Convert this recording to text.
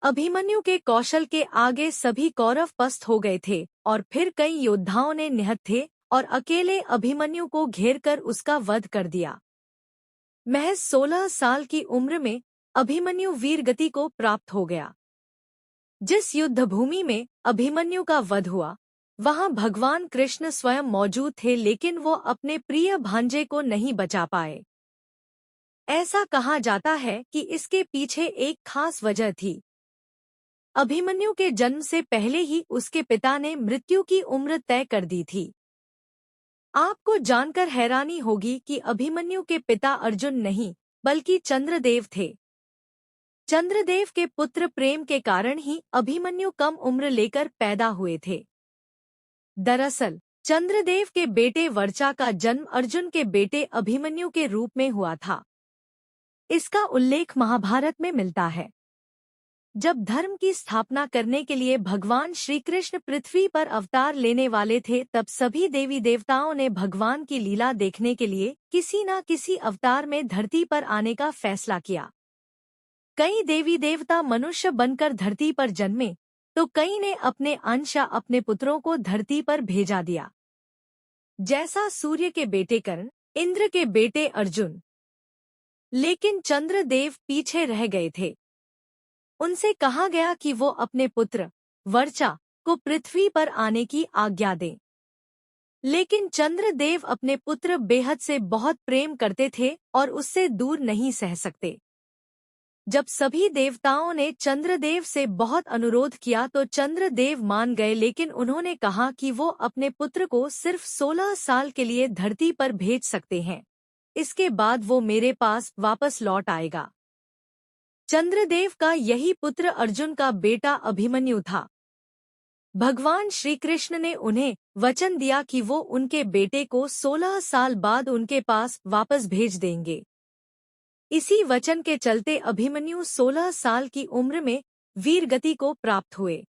अभिमन्यु के कौशल के आगे सभी कौरव पस्त हो गए थे और फिर कई योद्धाओं ने निहत थे और अकेले अभिमन्यु को घेरकर उसका वध कर दिया। महज 16 साल की उम्र में अभिमन्यु वीरगति को प्राप्त हो गया। जिस युद्धभूमि में अभिमन्यु का वध हुआ वहां भगवान कृष्ण स्वयं मौजूद थे, लेकिन वो अपने प्रिय भांजे को नहीं बचा पाए। ऐसा कहा जाता है कि इसके पीछे एक खास वजह थी। अभिमन्यु के जन्म से पहले ही उसके पिता ने मृत्यु की उम्र तय कर दी थी। आपको जानकर हैरानी होगी कि अभिमन्यु के पिता अर्जुन नहीं बल्कि चंद्रदेव थे। चंद्रदेव के पुत्र प्रेम के कारण ही अभिमन्यु कम उम्र लेकर पैदा हुए थे। दरअसल चंद्रदेव के बेटे वर्चा का जन्म अर्जुन के बेटे अभिमन्यु के रूप में हुआ था। इसका उल्लेख महाभारत में मिलता है। जब धर्म की स्थापना करने के लिए भगवान श्री कृष्ण पृथ्वी पर अवतार लेने वाले थे, तब सभी देवी देवताओं ने भगवान की लीला देखने के लिए किसी न किसी अवतार में धरती पर आने का फैसला किया। कई देवी देवता मनुष्य बनकर धरती पर जन्मे, तो कई ने अपने अंश या अपने पुत्रों को धरती पर भेजा दिया, जैसा सूर्य के बेटे कर्ण, इंद्र के बेटे अर्जुन। लेकिन चंद्रदेव पीछे रह गए थे। उनसे कहा गया कि वो अपने पुत्र वर्चा को पृथ्वी पर आने की आज्ञा दें। लेकिन चंद्रदेव अपने पुत्र बेहद से बहुत प्रेम करते थे और उससे दूर नहीं सह सकते। जब सभी देवताओं ने चंद्रदेव से बहुत अनुरोध किया तो चंद्रदेव मान गए, लेकिन उन्होंने कहा कि वो अपने पुत्र को सिर्फ 16 साल के लिए धरती पर भेज सकते हैं, इसके बाद वो मेरे पास वापस लौट आएगा। चंद्रदेव का यही पुत्र अर्जुन का बेटा अभिमन्यु था। भगवान श्री कृष्ण ने उन्हें वचन दिया कि वो उनके बेटे को 16 साल बाद उनके पास वापस भेज देंगे। इसी वचन के चलते अभिमन्यु 16 साल की उम्र में वीरगति को प्राप्त हुए।